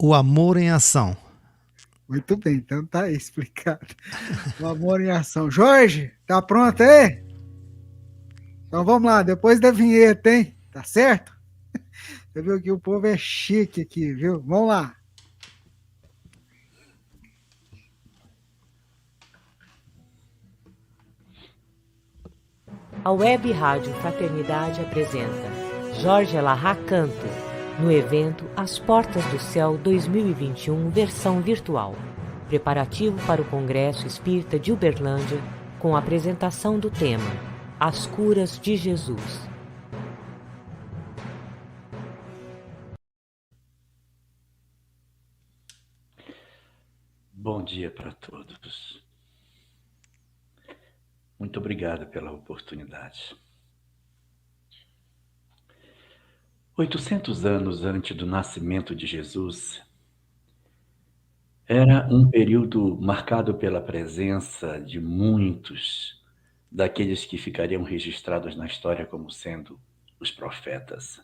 O Amor em Ação. Muito bem, então tá aí explicado. O Amor em Ação. Jorge, tá pronto aí? Então vamos lá, depois da vinheta, hein? Tá certo? Você viu que o povo é chique aqui, viu? Vamos lá. A Web Rádio Fraternidade apresenta Jorge Elahá Canto, no evento As Portas do Céu 2021, versão virtual. Preparativo para o Congresso Espírita de Uberlândia, com a apresentação do tema As Curas de Jesus. Bom dia para todos. Muito obrigado pela oportunidade. 800 anos antes do nascimento de Jesus, era um período marcado pela presença de muitos daqueles que ficariam registrados na história como sendo os profetas.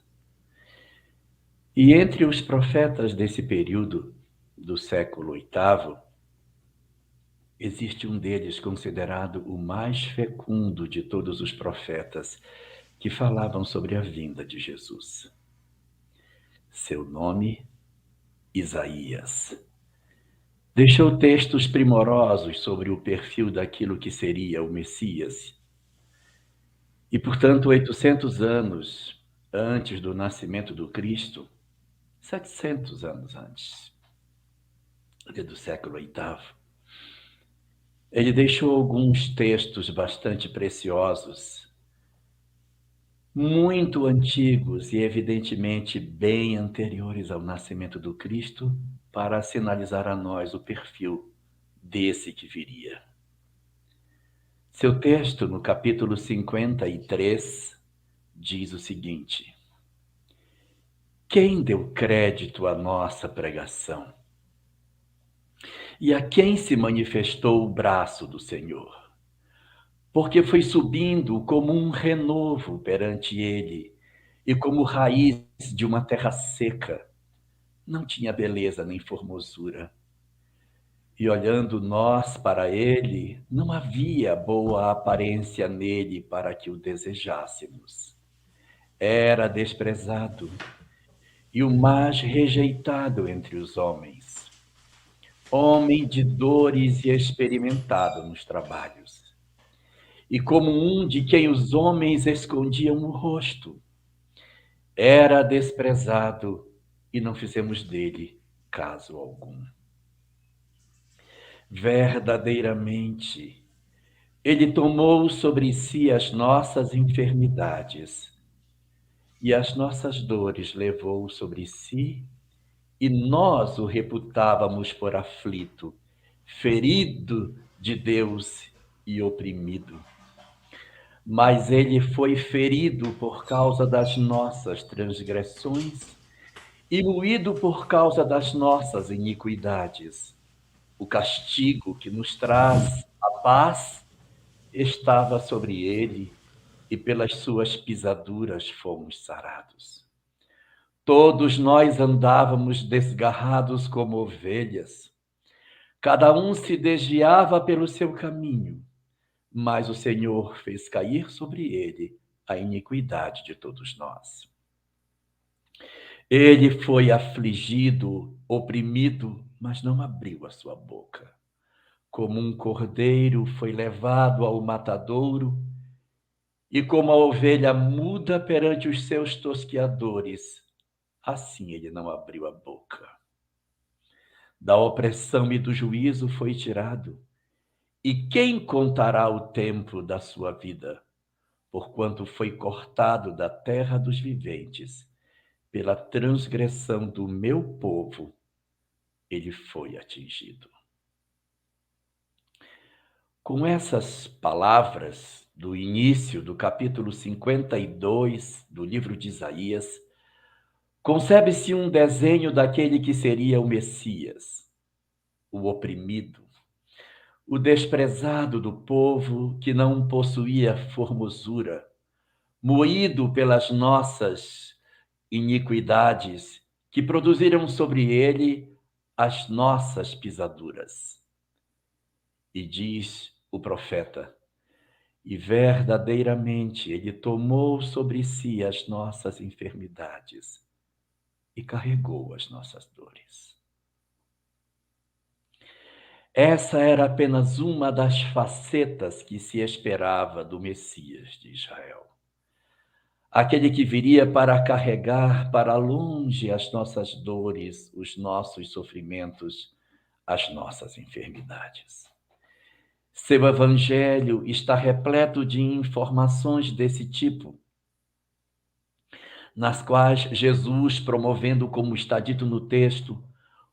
E entre os profetas desse período do século VIII, existe um deles considerado o mais fecundo de todos os profetas que falavam sobre a vinda de Jesus. Seu nome, Isaías. Deixou textos primorosos sobre o perfil daquilo que seria o Messias. E, portanto, 800 anos antes do nascimento do Cristo, 700 anos antes, do século VIII, ele deixou alguns textos bastante preciosos, muito antigos e evidentemente bem anteriores ao nascimento do Cristo, para sinalizar a nós o perfil desse que viria. Seu texto, no capítulo 53, diz o seguinte: quem deu crédito à nossa pregação? E a quem se manifestou o braço do Senhor? Porque foi subindo como um renovo perante ele, e como raiz de uma terra seca. Não tinha beleza nem formosura. E olhando nós para ele, não havia boa aparência nele para que o desejássemos. Era desprezado e o mais rejeitado entre os homens. Homem de dores e experimentado nos trabalhos. E como um de quem os homens escondiam o rosto. Era desprezado e não fizemos dele caso algum. Verdadeiramente, ele tomou sobre si as nossas enfermidades e as nossas dores levou sobre si, e nós o reputávamos por aflito, ferido de Deus e oprimido. Mas ele foi ferido por causa das nossas transgressões e moído por causa das nossas iniquidades. O castigo que nos traz a paz estava sobre ele, e pelas suas pisaduras fomos sarados. Todos nós andávamos desgarrados como ovelhas. Cada um se desviava pelo seu caminho, mas o Senhor fez cair sobre ele a iniquidade de todos nós. Ele foi afligido, oprimido, mas não abriu a sua boca. Como um cordeiro foi levado ao matadouro, e como a ovelha muda perante os seus tosqueadores, assim ele não abriu a boca. Da opressão e do juízo foi tirado. E quem contará o tempo da sua vida? Porquanto foi cortado da terra dos viventes, pela transgressão do meu povo, ele foi atingido. Com essas palavras do início do capítulo 52 do livro de Isaías, concebe-se um desenho daquele que seria o Messias, o oprimido, o desprezado do povo que não possuía formosura, moído pelas nossas iniquidades que produziram sobre ele as nossas pisaduras. E diz o profeta: e verdadeiramente ele tomou sobre si as nossas enfermidades e carregou as nossas dores. Essa era apenas uma das facetas que se esperava do Messias de Israel. Aquele que viria para carregar para longe as nossas dores, os nossos sofrimentos, as nossas enfermidades. Seu evangelho está repleto de informações desse tipo, nas quais Jesus, promovendo, como está dito no texto,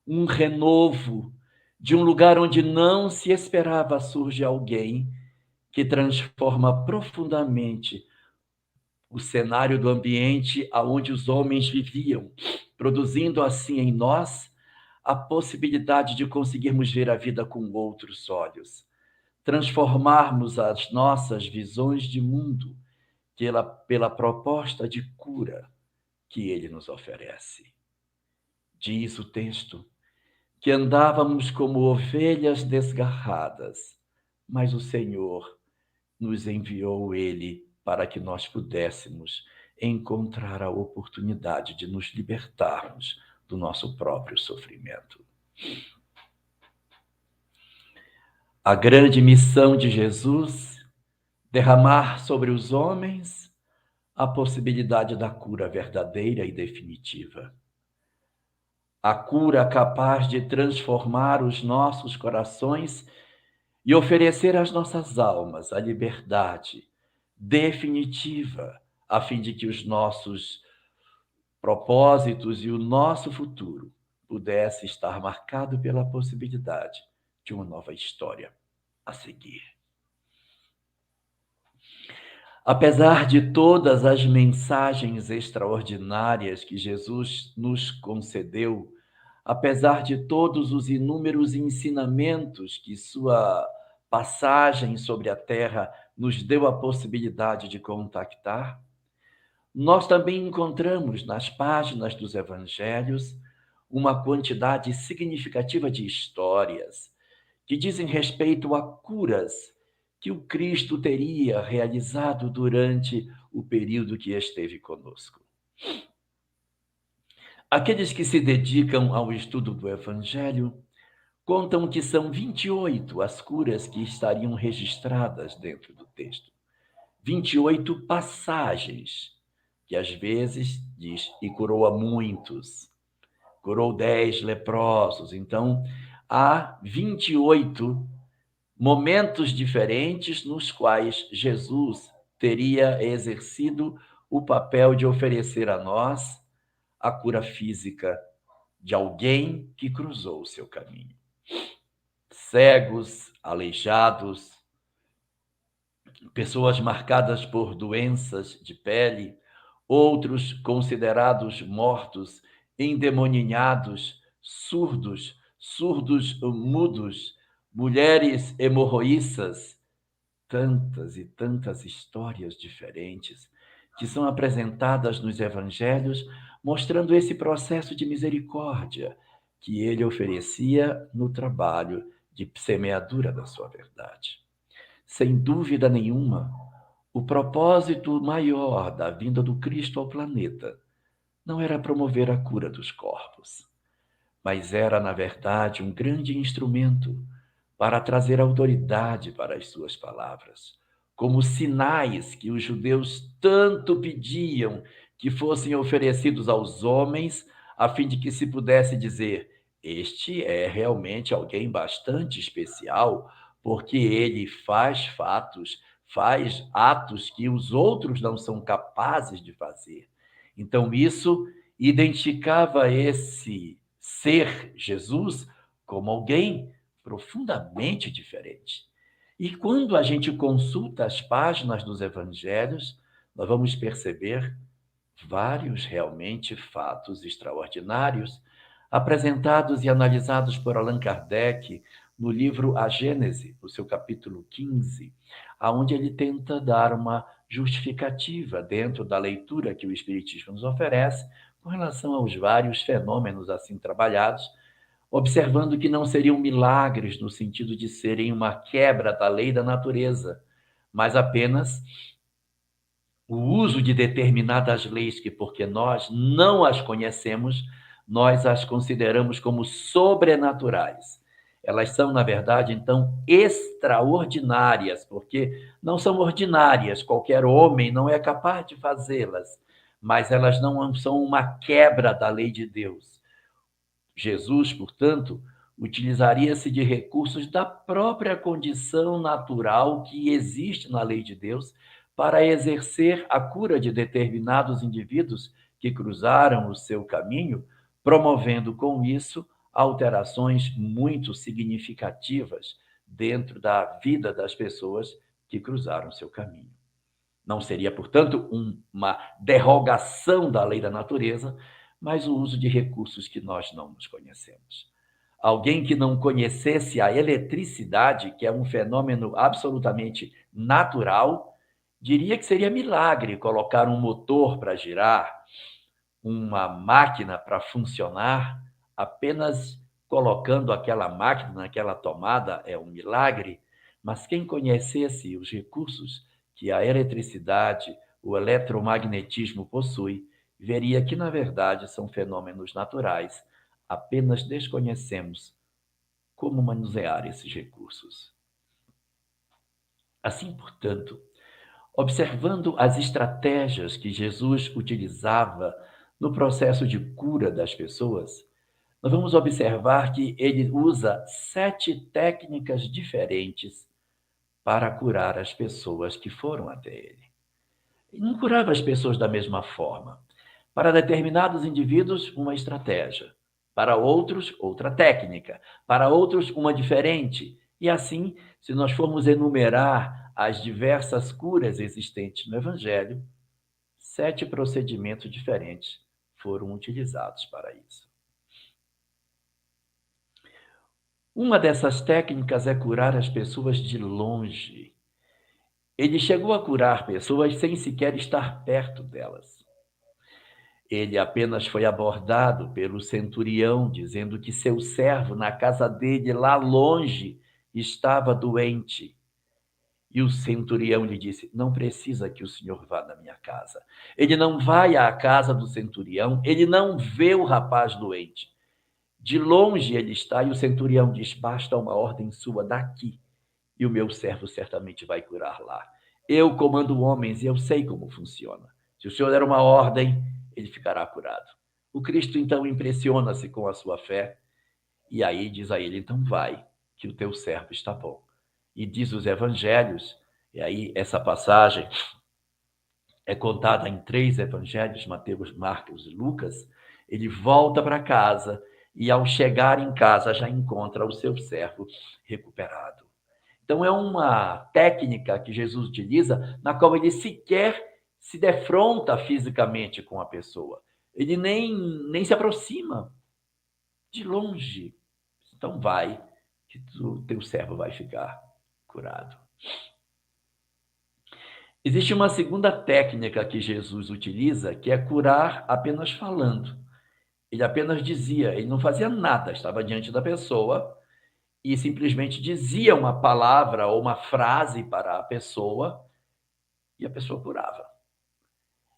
um renovo de um lugar onde não se esperava, surge alguém que transforma profundamente o cenário do ambiente aonde os homens viviam, produzindo assim em nós a possibilidade de conseguirmos ver a vida com outros olhos, transformarmos as nossas visões de mundo pela proposta de cura que ele nos oferece. Diz o texto que andávamos como ovelhas desgarradas, mas o Senhor nos enviou ele para que nós pudéssemos encontrar a oportunidade de nos libertarmos do nosso próprio sofrimento. A grande missão de Jesus, derramar sobre os homens a possibilidade da cura verdadeira e definitiva. A cura capaz de transformar os nossos corações e oferecer às nossas almas a liberdade definitiva, a fim de que os nossos propósitos e o nosso futuro pudesse estar marcado pela possibilidade de uma nova história a seguir. Apesar de todas as mensagens extraordinárias que Jesus nos concedeu, apesar de todos os inúmeros ensinamentos que sua passagem sobre a terra nos deu a possibilidade de contactar, nós também encontramos nas páginas dos evangelhos uma quantidade significativa de histórias que dizem respeito a curas que o Cristo teria realizado durante o período que esteve conosco. Aqueles que se dedicam ao estudo do Evangelho contam que são 28 as curas que estariam registradas dentro do texto. 28 passagens, que às vezes diz, e curou a muitos, curou 10 leprosos. Então, há 28 momentos diferentes nos quais Jesus teria exercido o papel de oferecer a nós a cura física de alguém que cruzou o seu caminho. Cegos, aleijados, pessoas marcadas por doenças de pele, outros considerados mortos, endemoninhados, surdos mudos, mulheres hemorroíças, tantas e tantas histórias diferentes que são apresentadas nos evangelhos, mostrando esse processo de misericórdia que ele oferecia no trabalho de semeadura da sua verdade. Sem dúvida nenhuma, o propósito maior da vinda do Cristo ao planeta não era promover a cura dos corpos, mas era, na verdade, um grande instrumento para trazer autoridade para as suas palavras, como sinais que os judeus tanto pediam que fossem oferecidos aos homens, a fim de que se pudesse dizer: este é realmente alguém bastante especial, porque ele faz atos que os outros não são capazes de fazer. Então, isso identificava esse ser Jesus como alguém profundamente diferente. E quando a gente consulta as páginas dos evangelhos, nós vamos perceber vários realmente fatos extraordinários apresentados e analisados por Allan Kardec no livro A Gênese, no seu capítulo 15, onde ele tenta dar uma justificativa dentro da leitura que o Espiritismo nos oferece com relação aos vários fenômenos assim trabalhados, observando que não seriam milagres no sentido de serem uma quebra da lei da natureza, mas apenas o uso de determinadas leis que, porque nós não as conhecemos, nós as consideramos como sobrenaturais. Elas são, na verdade, então, extraordinárias, porque não são ordinárias, qualquer homem não é capaz de fazê-las, mas elas não são uma quebra da lei de Deus. Jesus, portanto, utilizaria-se de recursos da própria condição natural que existe na lei de Deus para exercer a cura de determinados indivíduos que cruzaram o seu caminho, promovendo com isso alterações muito significativas dentro da vida das pessoas que cruzaram o seu caminho. Não seria, portanto, uma derrogação da lei da natureza, mas o uso de recursos que nós não nos conhecemos. Alguém que não conhecesse a eletricidade, que é um fenômeno absolutamente natural, diria que seria milagre colocar um motor para girar, uma máquina para funcionar, apenas colocando aquela máquina naquela tomada é um milagre, mas quem conhecesse os recursos que a eletricidade, o eletromagnetismo possui, veria que, na verdade, são fenômenos naturais, apenas desconhecemos como manusear esses recursos. Assim, portanto, observando as estratégias que Jesus utilizava no processo de cura das pessoas, nós vamos observar que ele usa 7 técnicas diferentes para curar as pessoas que foram até ele. Ele não curava as pessoas da mesma forma. Para determinados indivíduos, uma estratégia. Para outros, outra técnica. Para outros, uma diferente. E assim, se nós formos enumerar as diversas curas existentes no Evangelho, 7 procedimentos diferentes foram utilizados para isso. Uma dessas técnicas é curar as pessoas de longe. Ele chegou a curar pessoas sem sequer estar perto delas. Ele apenas foi abordado pelo centurião, dizendo que seu servo, na casa dele, lá longe, estava doente. E o centurião lhe disse: não precisa que o senhor vá na minha casa. Ele não vai à casa do centurião, ele não vê o rapaz doente. De longe ele está, e o centurião diz: basta uma ordem sua daqui, e o meu servo certamente vai curar lá. Eu comando homens e eu sei como funciona. Se o senhor der uma ordem, ele ficará curado. O Cristo, então, impressiona-se com a sua fé, e aí diz a ele: então vai, que o teu servo está bom. E diz os evangelhos, e aí essa passagem é contada em 3 evangelhos, Mateus, Marcos e Lucas. Ele volta para casa e, ao chegar em casa, já encontra o seu servo recuperado. Então, é uma técnica que Jesus utiliza, na qual ele sequer se defronta fisicamente com a pessoa. Ele nem se aproxima, de longe. Então, vai, que o teu servo vai ficar curado. Existe uma segunda técnica que Jesus utiliza, que é curar apenas falando. Ele apenas dizia, ele não fazia nada, estava diante da pessoa e simplesmente dizia uma palavra ou uma frase para a pessoa e a pessoa curava.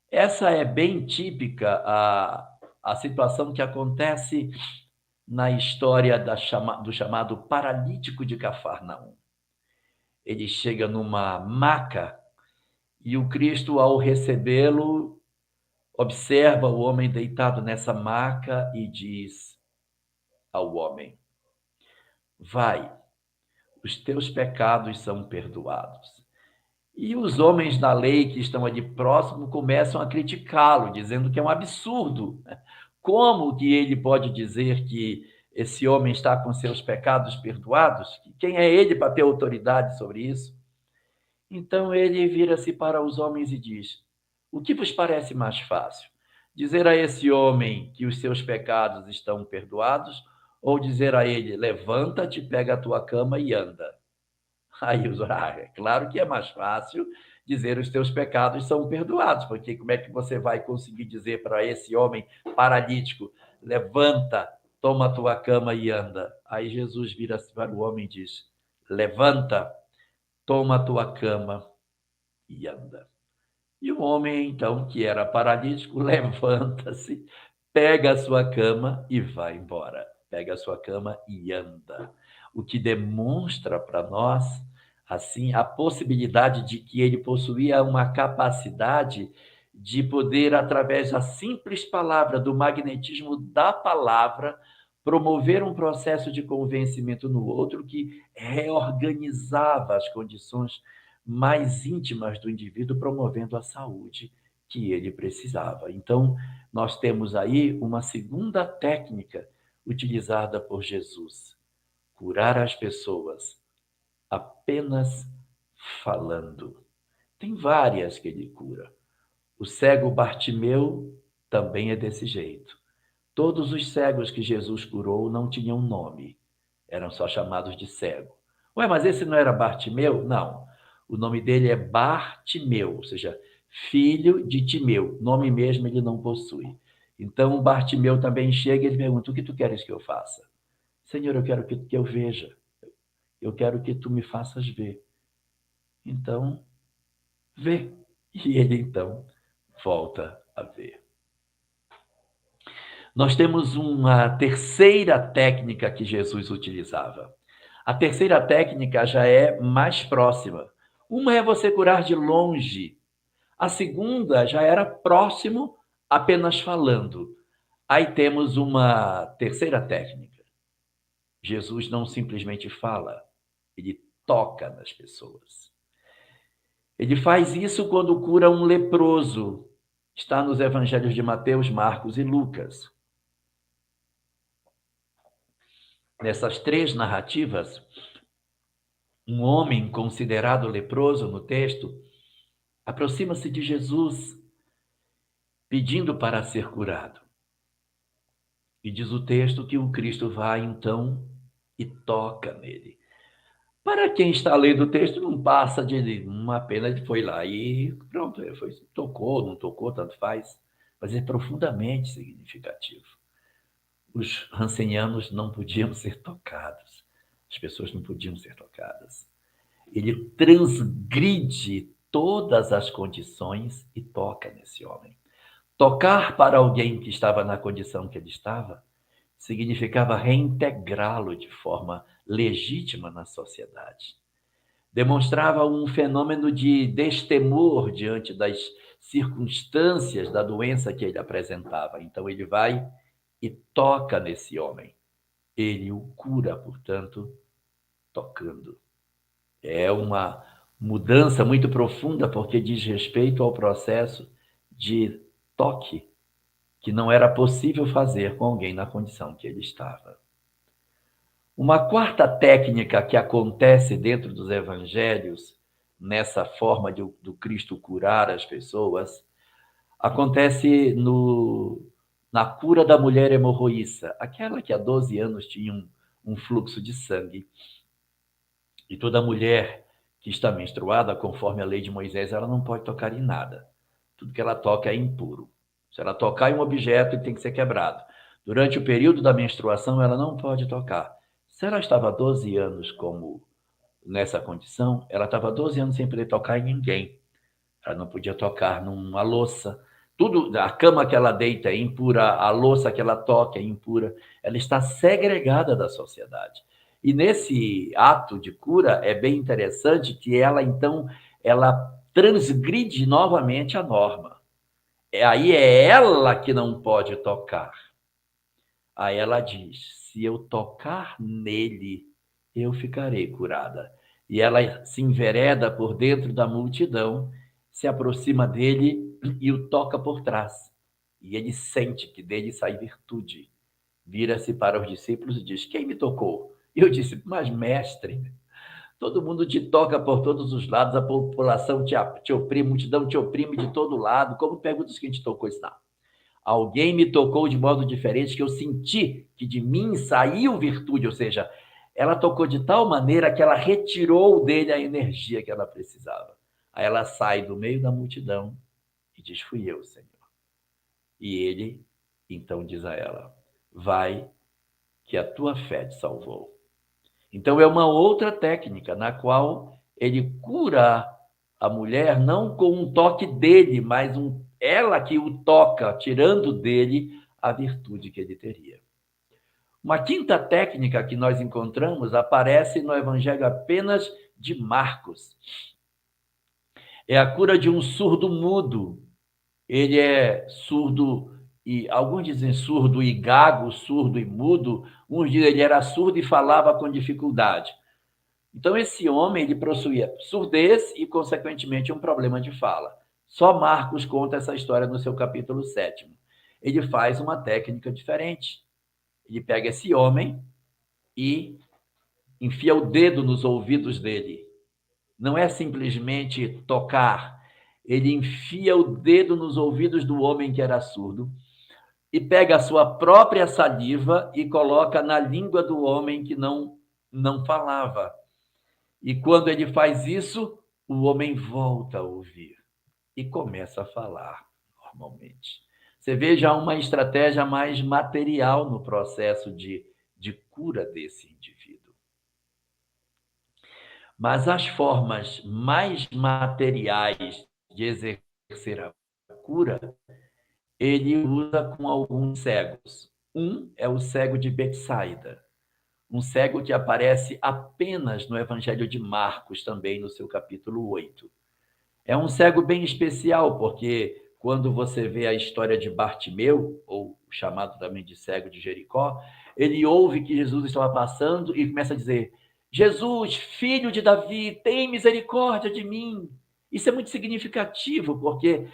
Essa é bem típica a situação que acontece na história do chamado paralítico de Cafarnaum. Ele chega numa maca e o Cristo, ao recebê-lo, observa o homem deitado nessa maca e diz ao homem: vai, os teus pecados são perdoados. E os homens da lei que estão ali próximo começam a criticá-lo, dizendo que é um absurdo. Como que ele pode dizer que esse homem está com seus pecados perdoados? Quem é ele para ter autoridade sobre isso? Então ele vira-se para os homens e diz: o que vos parece mais fácil? Dizer a esse homem que os seus pecados estão perdoados, ou dizer a ele: levanta-te, pega a tua cama e anda? Aí é claro que é mais fácil dizer os teus pecados são perdoados, porque como é que você vai conseguir dizer para esse homem paralítico, levanta, toma a tua cama e anda? Aí Jesus vira-se para o homem e diz, levanta, toma a tua cama e anda. E o homem, então, que era paralítico, levanta-se, pega a sua cama e vai embora. Pega a sua cama e anda. O que demonstra para nós, assim, a possibilidade de que ele possuía uma capacidade de poder, através da simples palavra, do magnetismo da palavra, promover um processo de convencimento no outro que reorganizava as condições mais íntimas do indivíduo, promovendo a saúde que ele precisava. Então, nós temos aí uma segunda técnica utilizada por Jesus: curar as pessoas apenas falando. Tem várias que ele cura. O cego Bartimeu também é desse jeito. Todos os cegos que Jesus curou não tinham nome, eram só chamados de cego. Ué, mas esse não era Bartimeu? Não. O nome dele é Bartimeu, ou seja, filho de Timeu. Nome mesmo ele não possui. Então, Bartimeu também chega e ele pergunta, o que tu queres que eu faça? Senhor, eu quero que eu veja. Eu quero que tu me faças ver. Então, vê. E ele, então, volta a ver. Nós temos uma terceira técnica que Jesus utilizava. A terceira técnica já é mais próxima. Uma é você curar de longe. A segunda já era próximo, apenas falando. Aí temos uma terceira técnica. Jesus não simplesmente fala, ele toca nas pessoas. Ele faz isso quando cura um leproso. Está nos evangelhos de Mateus, Marcos e Lucas. Nessas três narrativas, um homem considerado leproso no texto aproxima-se de Jesus, pedindo para ser curado. E diz o texto que o Cristo vai, então, e toca nele. Para quem está lendo o texto, não passa de uma pena de foi lá e pronto, foi, tocou, não tocou, tanto faz. Mas é profundamente significativo. Os rancenianos não podiam ser tocados. As pessoas não podiam ser tocadas. Ele transgride todas as condições e toca nesse homem. Tocar para alguém que estava na condição que ele estava significava reintegrá-lo de forma legítima na sociedade. Demonstrava um fenômeno de destemor diante das circunstâncias da doença que ele apresentava. Então ele vai e toca nesse homem. Ele o cura, portanto, tocando. É uma mudança muito profunda, porque diz respeito ao processo de toque, que não era possível fazer com alguém na condição que ele estava. Uma quarta técnica que acontece dentro dos evangelhos, nessa forma do Cristo curar as pessoas, acontece na cura da mulher hemorroíça, aquela que há 12 anos tinha um fluxo de sangue. E toda mulher que está menstruada, conforme a lei de Moisés, ela não pode tocar em nada. Tudo que ela toca é impuro. Se ela tocar em um objeto, ele tem que ser quebrado. Durante o período da menstruação, ela não pode tocar. Se ela estava 12 anos como nessa condição, ela estava 12 anos sem poder tocar em ninguém. Ela não podia tocar numa louça. Tudo, a cama que ela deita é impura, a louça que ela toca é impura. Ela está segregada da sociedade. E nesse ato de cura é bem interessante que ela, então, ela transgride novamente a norma. Aí é ela que não pode tocar. Aí ela diz, se eu tocar nele, eu ficarei curada. E ela se envereda por dentro da multidão, se aproxima dele e o toca por trás. E ele sente que dele sai virtude. Vira-se para os discípulos e diz, quem me tocou? Eu disse, mas mestre, todo mundo te toca por todos os lados, a população te oprime, a multidão te oprime de todo lado. Como perguntas quem te tocou? Isso não. Alguém me tocou de modo diferente, que eu senti que de mim saiu virtude, ou seja, ela tocou de tal maneira que ela retirou dele a energia que ela precisava. Aí ela sai do meio da multidão e diz: fui eu, Senhor. E ele, então, diz a ela: vai, que a tua fé te salvou. Então, é uma outra técnica na qual ele cura a mulher, não com um toque dele, mas ela que o toca, tirando dele a virtude que ele teria. Uma quinta técnica que nós encontramos aparece no Evangelho apenas de Marcos. É a cura de um surdo mudo. Ele é surdo, e alguns dizem surdo e gago, surdo e mudo. Uns dizem que ele era surdo e falava com dificuldade. Então, esse homem, ele possuía surdez e, consequentemente, um problema de fala. Só Marcos conta essa história no seu capítulo 7. Ele faz uma técnica diferente. Ele pega esse homem e enfia o dedo nos ouvidos dele. Não é simplesmente tocar. Ele enfia o dedo nos ouvidos do homem que era surdo e pega a sua própria saliva e coloca na língua do homem que não falava. E quando ele faz isso, o homem volta a ouvir e começa a falar normalmente. Você veja uma estratégia mais material no processo de cura desse indivíduo. Mas as formas mais materiais de exercer a cura, ele usa com alguns cegos. Um é o cego de Betsaida, um cego que aparece apenas no Evangelho de Marcos, também no seu capítulo 8. É um cego bem especial, porque quando você vê a história de Bartimeu, ou chamado também de cego de Jericó, ele ouve que Jesus estava passando e começa a dizer: Jesus, filho de Davi, tem misericórdia de mim. Isso é muito significativo, porque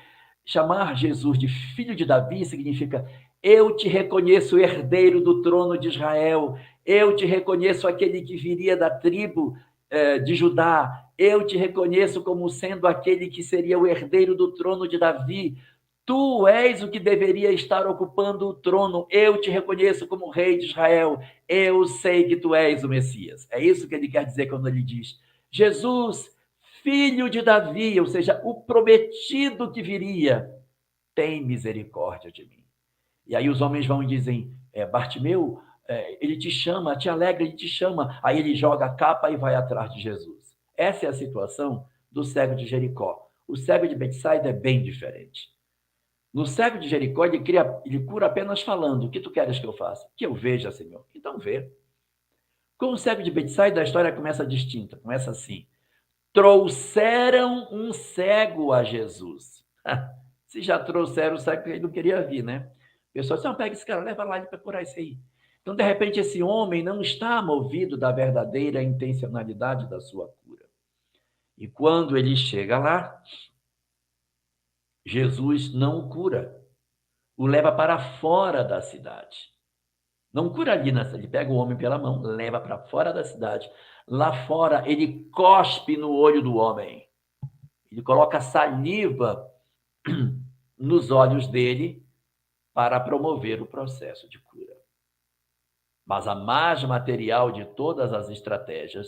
chamar Jesus de filho de Davi significa: eu te reconheço herdeiro do trono de Israel, eu te reconheço aquele que viria da tribo de Judá, eu te reconheço como sendo aquele que seria o herdeiro do trono de Davi. Tu és o que deveria estar ocupando o trono. Eu te reconheço como rei de Israel. Eu sei que tu és o Messias. É isso que ele quer dizer quando ele diz: Jesus, filho de Davi, ou seja, o prometido que viria, tem misericórdia de mim. E aí os homens vão e dizem: Bartimeu, ele te chama, te alegra, ele te chama. Aí ele joga a capa e vai atrás de Jesus. Essa é a situação do cego de Jericó. O cego de Betsaida é bem diferente. No cego de Jericó, ele cura apenas falando: o que tu queres que eu faça? Que eu veja, Senhor. Então vê. Com o cego de Betsaida, a história começa distinta. Começa assim: trouxeram um cego a Jesus. Se já trouxeram o cego, ele não queria vir, né? O pessoal disse: não, pega esse cara, leva lá para curar isso aí. Então, de repente, esse homem não está movido da verdadeira intencionalidade da sua cura. E quando ele chega lá, Jesus não o cura, o leva para fora da cidade. Não cura ali na cidade, ele pega o homem pela mão, leva para fora da cidade. Lá fora, ele cospe no olho do homem. Ele coloca saliva nos olhos dele para promover o processo de cura. Mas a mais material de todas as estratégias,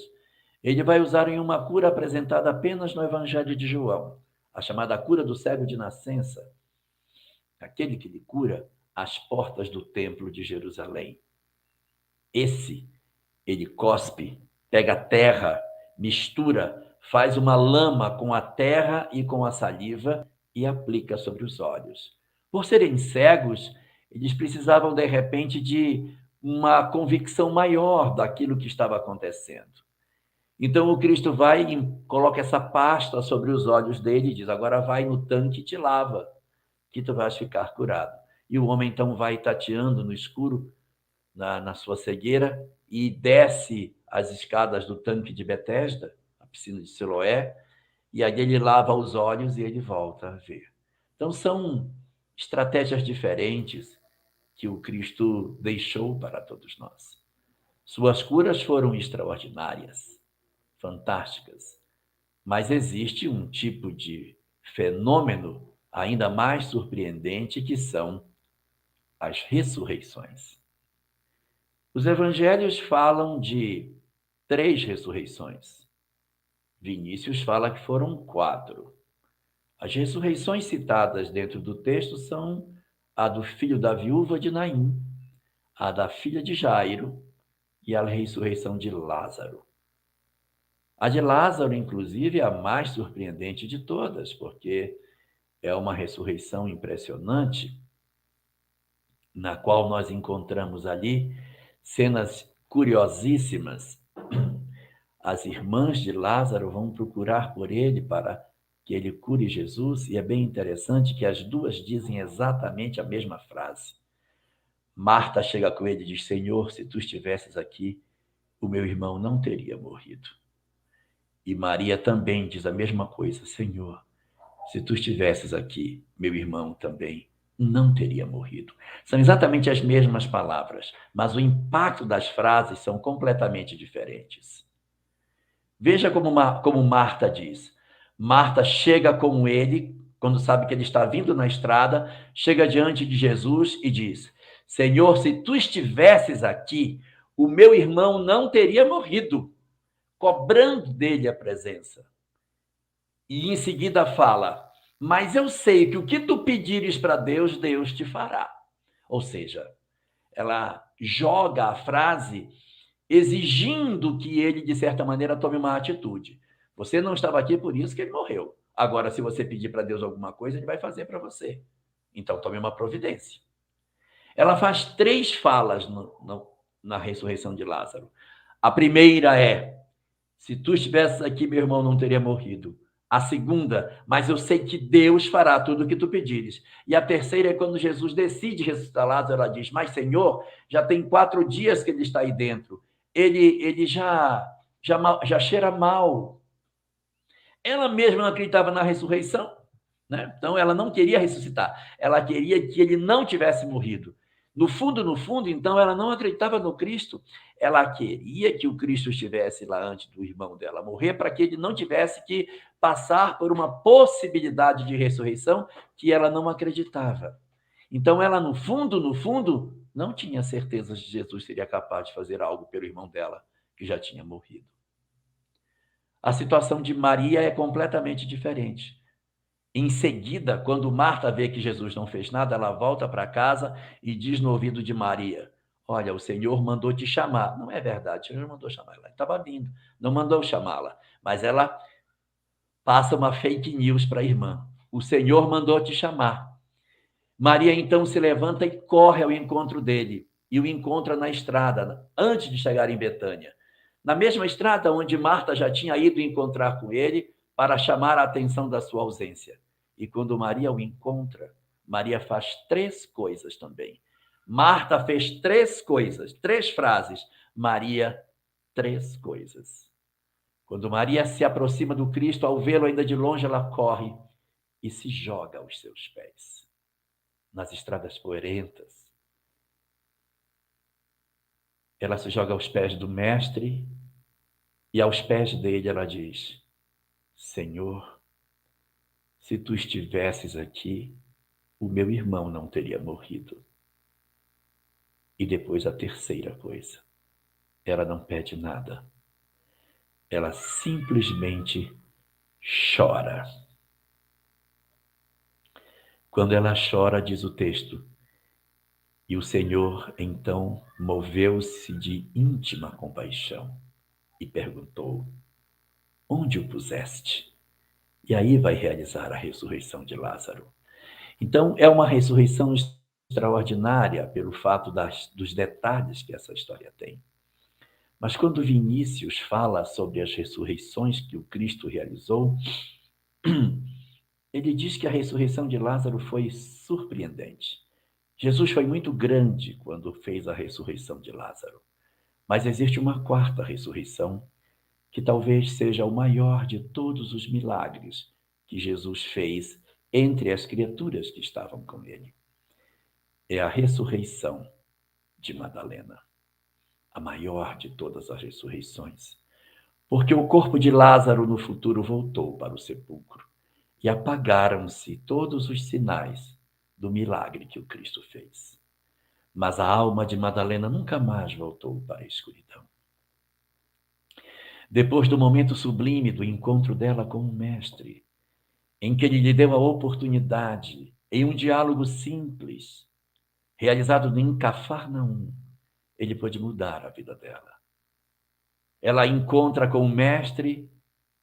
ele vai usar em uma cura apresentada apenas no Evangelho de João, a chamada cura do cego de nascença, aquele que lhe cura as portas do templo de Jerusalém. Esse, ele cospe, pega a terra, mistura, faz uma lama com a terra e com a saliva e aplica sobre os olhos. Por serem cegos, eles precisavam, de repente, de uma convicção maior daquilo que estava acontecendo. Então, o Cristo vai e coloca essa pasta sobre os olhos dele e diz: agora vai no tanque e te lava, que tu vais ficar curado. E o homem, então, vai tateando no escuro, na sua cegueira, e desce as escadas do tanque de Betesda, a piscina de Siloé, e aí ele lava os olhos e ele volta a ver. Então, são estratégias diferentes que o Cristo deixou para todos nós. Suas curas foram extraordinárias, fantásticas, mas existe um tipo de fenômeno ainda mais surpreendente, que são as ressurreições. Os evangelhos falam de 3 ressurreições. Vinícius fala que foram 4. As ressurreições citadas dentro do texto são a do filho da viúva de Naim, a da filha de Jairo e a ressurreição de Lázaro. A de Lázaro, inclusive, é a mais surpreendente de todas, porque é uma ressurreição impressionante, na qual nós encontramos ali cenas curiosíssimas. As irmãs de Lázaro vão procurar por ele para que ele cure Jesus, e é bem interessante que as duas dizem exatamente a mesma frase. Marta chega com ele e diz: Senhor, se tu estivesses aqui, o meu irmão não teria morrido. E Maria também diz a mesma coisa: Senhor, se tu estivesses aqui, meu irmão também não teria morrido. São exatamente as mesmas palavras, mas o impacto das frases são completamente diferentes. Veja como Marta diz. Marta chega com ele, quando sabe que ele está vindo na estrada, chega diante de Jesus e diz: Senhor, se tu estivesses aqui, o meu irmão não teria morrido, cobrando dele a presença. E em seguida fala: mas eu sei que o que tu pedires para Deus, Deus te fará. Ou seja, ela joga a frase exigindo que ele, de certa maneira, tome uma atitude. Você não estava aqui, por isso que ele morreu. Agora, se você pedir para Deus alguma coisa, ele vai fazer para você. Então, tome uma providência. Ela faz 3 falas na ressurreição de Lázaro. A primeira é: se tu estivesses aqui, meu irmão não teria morrido. A segunda: mas eu sei que Deus fará tudo o que tu pedires. E a terceira é quando Jesus decide ressuscitar Lázaro, ela diz: mas Senhor, já tem 4 dias que ele está aí dentro. Ele já cheira mal. Ela mesma não acreditava na ressurreição, né? Então ela não queria ressuscitar. Ela queria que ele não tivesse morrido. No fundo, então, ela não acreditava no Cristo. Ela queria que o Cristo estivesse lá antes do irmão dela morrer, para que ele não tivesse que passar por uma possibilidade de ressurreição que ela não acreditava. Então, ela, no fundo, não tinha certeza de que Jesus seria capaz de fazer algo pelo irmão dela, que já tinha morrido. A situação de Maria é completamente diferente. Em seguida, quando Marta vê que Jesus não fez nada, ela volta para casa e diz no ouvido de Maria: olha, o Senhor mandou te chamar. Não é verdade, o Senhor mandou chamar ela. Estava vindo, não mandou chamá-la. Mas ela passa uma fake news para a irmã: o Senhor mandou te chamar. Maria então se levanta e corre ao encontro dele, e o encontra na estrada, antes de chegar em Betânia. Na mesma estrada onde Marta já tinha ido encontrar com ele para chamar a atenção da sua ausência. E quando Maria o encontra, Maria faz 3 coisas também. Marta fez 3 coisas, 3 frases. Maria, 3 coisas. Quando Maria se aproxima do Cristo, ao vê-lo ainda de longe, ela corre e se joga aos seus pés, nas estradas poeirentas. Ela se joga aos pés do Mestre e aos pés dele ela diz: Senhor, se tu estivesses aqui, o meu irmão não teria morrido. E depois a terceira coisa, ela não pede nada. Ela simplesmente chora. Quando ela chora, diz o texto, e o Senhor então moveu-se de íntima compaixão e perguntou: onde o puseste? E aí vai realizar a ressurreição de Lázaro. Então, é uma ressurreição extraordinária pelo fato dos detalhes que essa história tem. Mas quando Vinícius fala sobre as ressurreições que o Cristo realizou, ele diz que a ressurreição de Lázaro foi surpreendente. Jesus foi muito grande quando fez a ressurreição de Lázaro. Mas existe uma 4ª ressurreição, que talvez seja o maior de todos os milagres que Jesus fez entre as criaturas que estavam com ele. É a ressurreição de Madalena, a maior de todas as ressurreições, porque o corpo de Lázaro no futuro voltou para o sepulcro e apagaram-se todos os sinais do milagre que o Cristo fez. Mas a alma de Madalena nunca mais voltou para a escuridão. Depois do momento sublime do encontro dela com o Mestre, em que ele lhe deu a oportunidade, em um diálogo simples, realizado em Cafarnaum, ele pôde mudar a vida dela. Ela encontra com o Mestre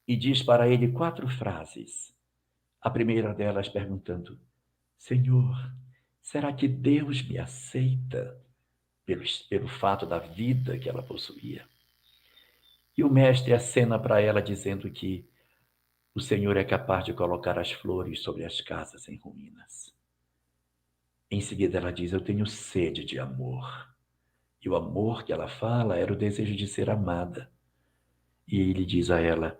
e diz para ele 4 frases. A primeira delas perguntando: Senhor, será que Deus me aceita pelo fato da vida que ela possuía? E o Mestre acena para ela dizendo que o Senhor é capaz de colocar as flores sobre as casas em ruínas. Em seguida ela diz: eu tenho sede de amor. E o amor que ela fala era o desejo de ser amada. E ele diz a ela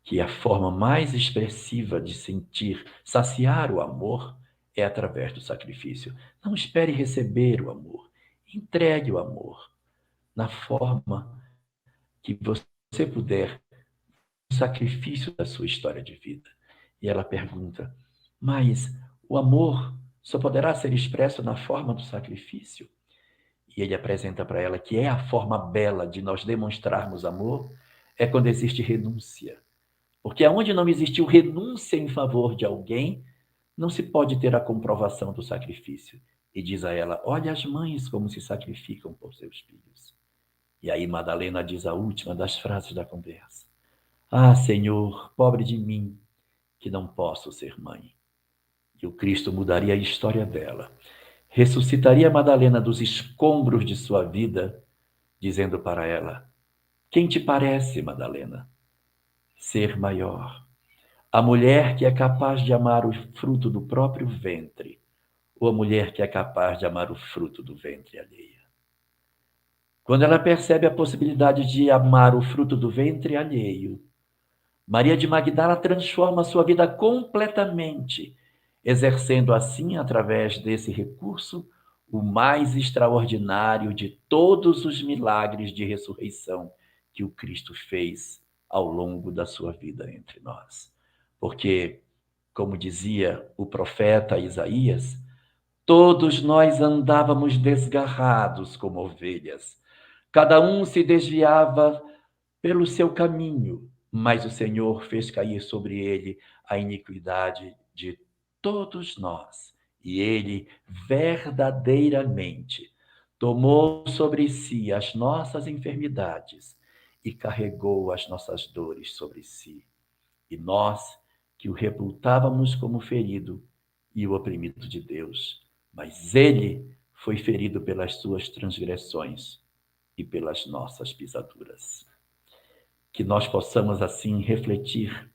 que a forma mais expressiva de sentir, saciar o amor, é através do sacrifício. Não espere receber o amor. Entregue o amor na forma que você puder, o sacrifício da sua história de vida. E ela pergunta: mas o amor só poderá ser expresso na forma do sacrifício? E ele apresenta para ela que é a forma bela de nós demonstrarmos amor, é quando existe renúncia. Porque aonde não existiu renúncia em favor de alguém, não se pode ter a comprovação do sacrifício. E diz a ela: olha as mães como se sacrificam por seus filhos. E aí Madalena diz a última das frases da conversa: ah, Senhor, pobre de mim, que não posso ser mãe. E o Cristo mudaria a história dela. Ressuscitaria Madalena dos escombros de sua vida, dizendo para ela: quem te parece, Madalena, ser maior? A mulher que é capaz de amar o fruto do próprio ventre, ou a mulher que é capaz de amar o fruto do ventre alheia? Quando ela percebe a possibilidade de amar o fruto do ventre alheio, Maria de Magdala transforma a sua vida completamente, exercendo assim, através desse recurso, o mais extraordinário de todos os milagres de ressurreição que o Cristo fez ao longo da sua vida entre nós. Porque, como dizia o profeta Isaías, todos nós andávamos desgarrados como ovelhas, cada um se desviava pelo seu caminho, mas o Senhor fez cair sobre ele a iniquidade de todos nós. E ele verdadeiramente tomou sobre si as nossas enfermidades e carregou as nossas dores sobre si. E nós, que o reputávamos como ferido e o oprimido de Deus, mas ele foi ferido pelas suas transgressões e pelas nossas pisaduras. Que nós possamos, assim, refletir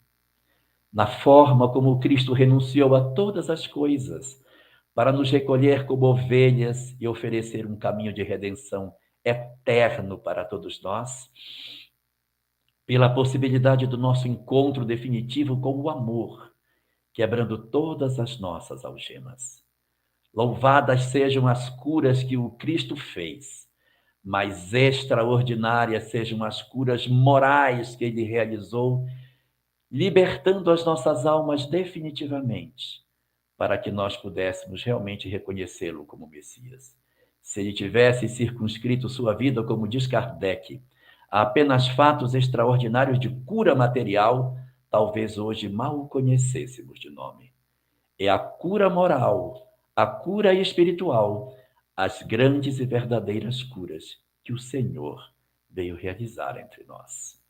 na forma como Cristo renunciou a todas as coisas para nos recolher como ovelhas e oferecer um caminho de redenção eterno para todos nós, pela possibilidade do nosso encontro definitivo com o amor, quebrando todas as nossas algemas. Louvadas sejam as curas que o Cristo fez, mas extraordinárias sejam as curas morais que ele realizou, libertando as nossas almas definitivamente, para que nós pudéssemos realmente reconhecê-lo como Messias. Se ele tivesse circunscrito sua vida, como diz Kardec, a apenas fatos extraordinários de cura material, talvez hoje mal o conhecêssemos de nome. É a cura moral, a cura espiritual, as grandes e verdadeiras curas que o Senhor veio realizar entre nós.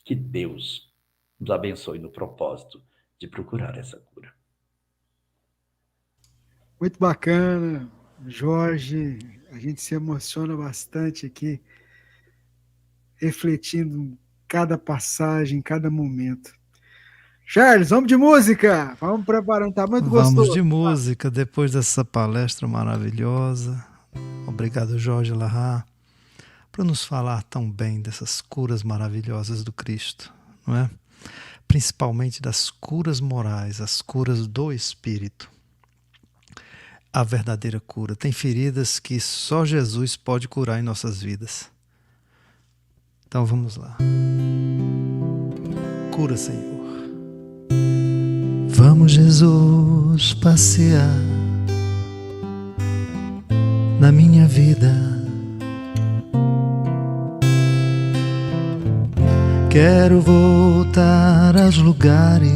Que Deus nos abençoe no propósito de procurar essa cura. Muito bacana, Jorge. A gente se emociona bastante aqui, refletindo cada passagem, cada momento. Charles, vamos de música! Vamos preparando, tá muito gostoso. Vamos de música, depois dessa palestra maravilhosa. Obrigado, Jorge Lahar, por nos falar tão bem dessas curas maravilhosas do Cristo, não é? Principalmente das curas morais, as curas do Espírito. A verdadeira cura. Tem feridas que só Jesus pode curar em nossas vidas. Então vamos lá. Cura, Senhor. Vamos, Jesus, passear na minha vida. Quero voltar aos lugares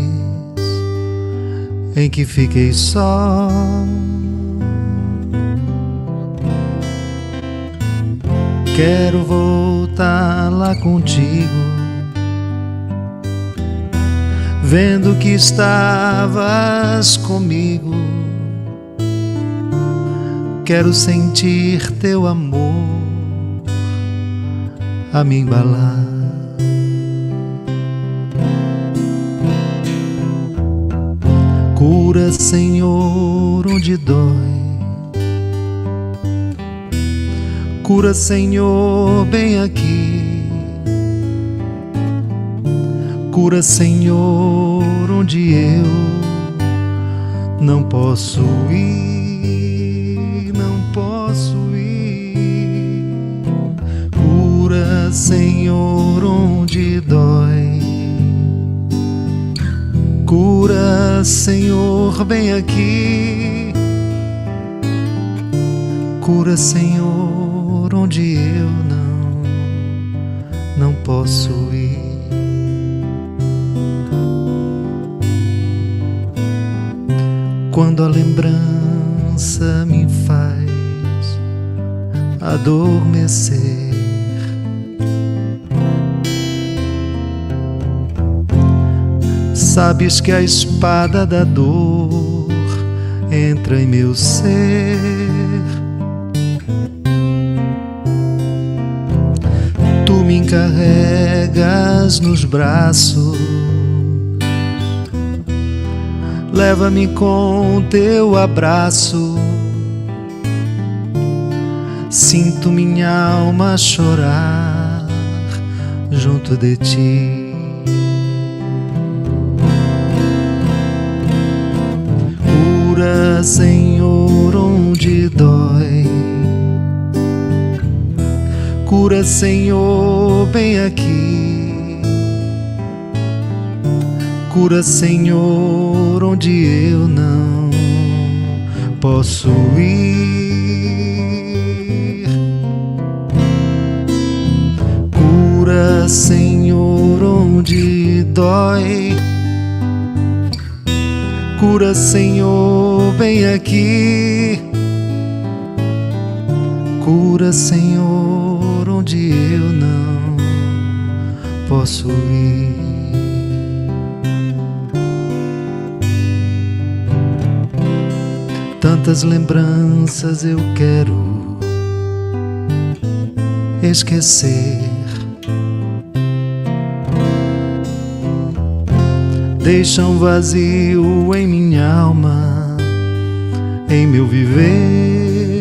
em que fiquei só. Quero voltar lá contigo, vendo que estavas comigo. Quero sentir teu amor a me embalar. Cura, Senhor, onde dói. Cura, Senhor, bem aqui. Cura, Senhor, onde eu não posso ir, não posso ir. Cura, Senhor, onde dói. Cura, Senhor, bem aqui. Cura, Senhor, onde eu não posso ir. Quando a lembrança me faz adormecer, sabes que a espada da dor entra em meu ser. Tu me encarregas nos braços, leva-me com teu abraço. Sinto minha alma chorar junto de ti. Cura, Senhor, onde dói. Cura, Senhor, bem aqui. Cura, Senhor, onde eu não posso ir. Cura, Senhor, onde dói. Cura, Senhor, bem aqui. Cura, Senhor, onde eu não posso ir. Tantas lembranças eu quero esquecer. Deixa um vazio em minha alma, em meu viver.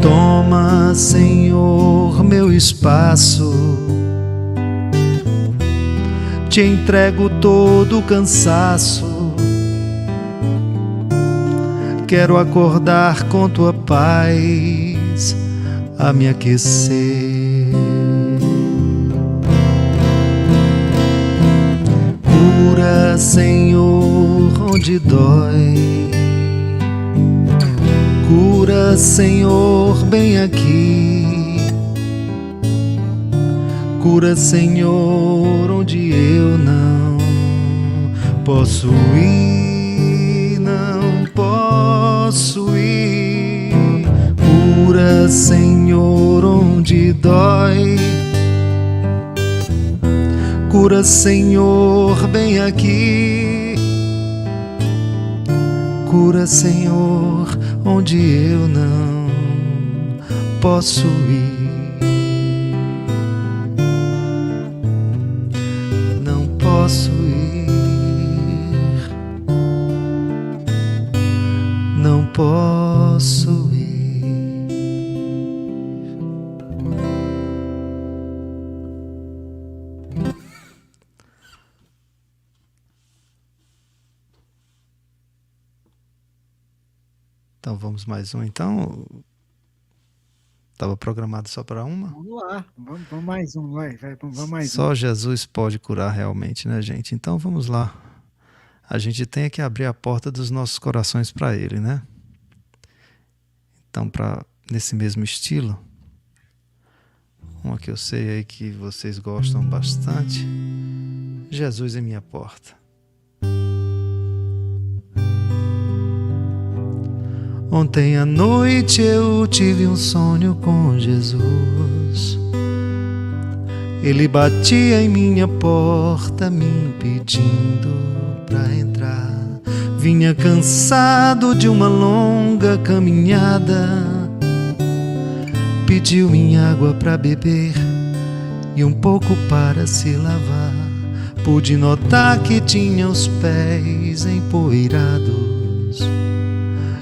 Toma, Senhor, meu espaço. Te entrego todo o cansaço. Quero acordar com tua paz a me aquecer. Cura, Senhor, onde dói. Cura, Senhor, bem aqui. Cura, Senhor, onde eu não posso ir, não posso ir. Cura, Senhor, onde dói. Cura, Senhor, bem aqui. Cura, Senhor, onde eu não posso ir. Não posso ir. Não posso ir. Então vamos mais um. Então, estava programado só para uma? Vamos lá, vamos mais um, vamos mais Só um. Jesus pode curar realmente, né, gente? Então vamos lá. A gente tem que abrir a porta dos nossos corações para Ele, né? Então, nesse mesmo estilo, uma que eu sei aí que vocês gostam bastante. Jesus é minha porta. Ontem à noite eu tive um sonho com Jesus. Ele batia em minha porta me impedindo pra entrar. Vinha cansado de uma longa caminhada. Pediu minha água pra beber e um pouco para se lavar. Pude notar que tinha os pés empoeirados.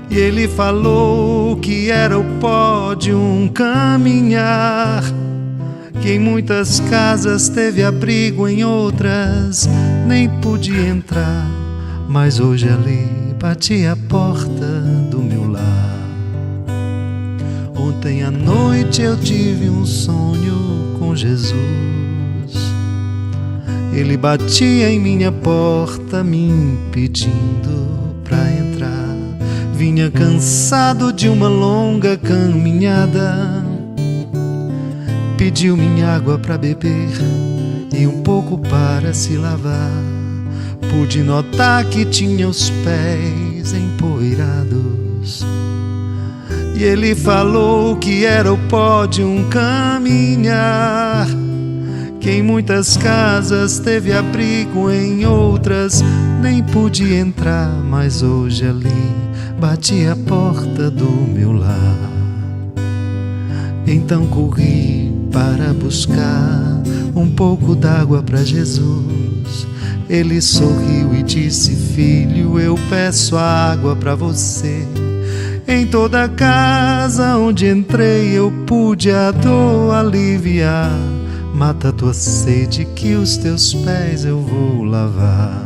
E ele falou que era o pó de um caminhar, que em muitas casas teve abrigo, em outras nem pude entrar. Mas hoje ali bati a porta do meu lar. Ontem à noite eu tive um sonho com Jesus. Ele batia em minha porta me impedindo pra entrar. Vinha cansado de uma longa caminhada. Pediu minha água pra beber e um pouco para se lavar. Pude notar que tinha os pés empoeirados. E ele falou que era o pó de um caminhar, que em muitas casas teve abrigo, em outras nem pude entrar. Mas hoje ali bati a porta do meu lar. Então corri para buscar um pouco d'água para Jesus. Ele sorriu e disse: filho, eu peço a água para você. Em toda casa onde entrei eu pude a dor aliviar. Mata a tua sede que os teus pés eu vou lavar.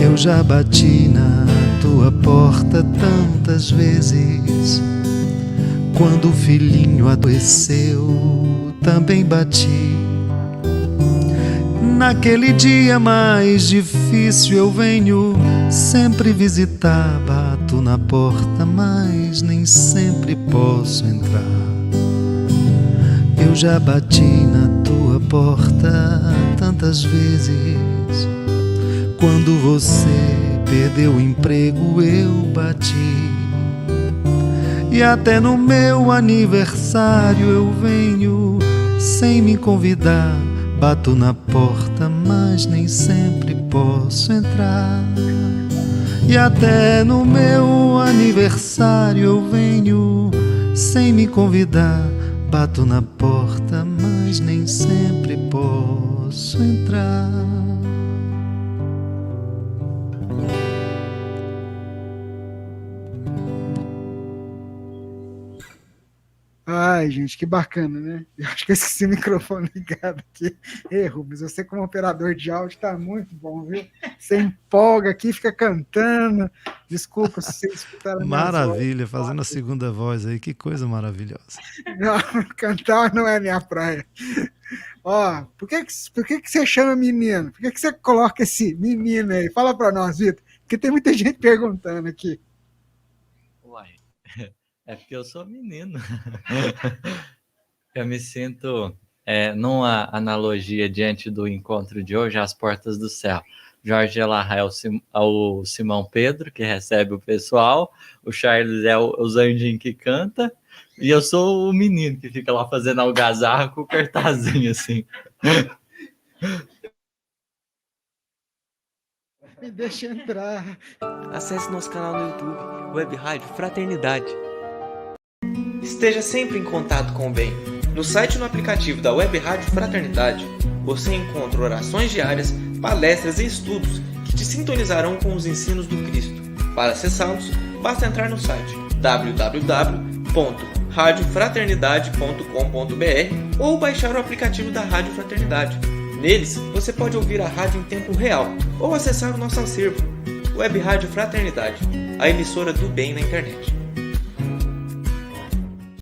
Eu já bati na tua porta tantas vezes. Quando o filhinho adoeceu, também bati. Naquele dia mais difícil eu venho sempre visitar. Bato na porta, mas nem sempre posso entrar. Eu já bati na tua porta tantas vezes. Quando você perdeu o emprego eu bati. E até no meu aniversário eu venho sem me convidar. Bato na porta, mas nem sempre posso entrar. E até no meu aniversário eu venho sem me convidar. Bato na porta, mas nem sempre posso entrar. Ai, gente, que bacana, né? Eu acho que eu esqueci o microfone ligado aqui. Ei, Rubens, você como operador de áudio tá muito bom, viu? Você empolga aqui, fica cantando. Desculpa se vocês escutaram. Maravilha, fazendo a segunda voz aí, que coisa maravilhosa. Não, cantar não é minha praia. Ó, por que você chama menino? Por que você coloca esse menino aí? Fala pra nós, Vitor, porque tem muita gente perguntando aqui. Uai, é porque eu sou menino. Eu me sinto, numa analogia diante do encontro de hoje, as portas do céu. Jorge Elahá é o Simão Pedro, que recebe o pessoal, o Charles é os anjinhos que canta, e eu sou o menino que fica lá fazendo algazarra com o cartazinho, assim. Me deixa entrar. Acesse nosso canal no YouTube, Web Rádio Fraternidade. Esteja sempre em contato com o bem. No site e no aplicativo da Web Rádio Fraternidade, você encontra orações diárias, palestras e estudos que te sintonizarão com os ensinos do Cristo. Para acessá-los, basta entrar no site www.radiofraternidade.com.br ou baixar o aplicativo da Rádio Fraternidade. Neles, você pode ouvir a rádio em tempo real ou acessar o nosso acervo, Web Rádio Fraternidade, a emissora do bem na internet.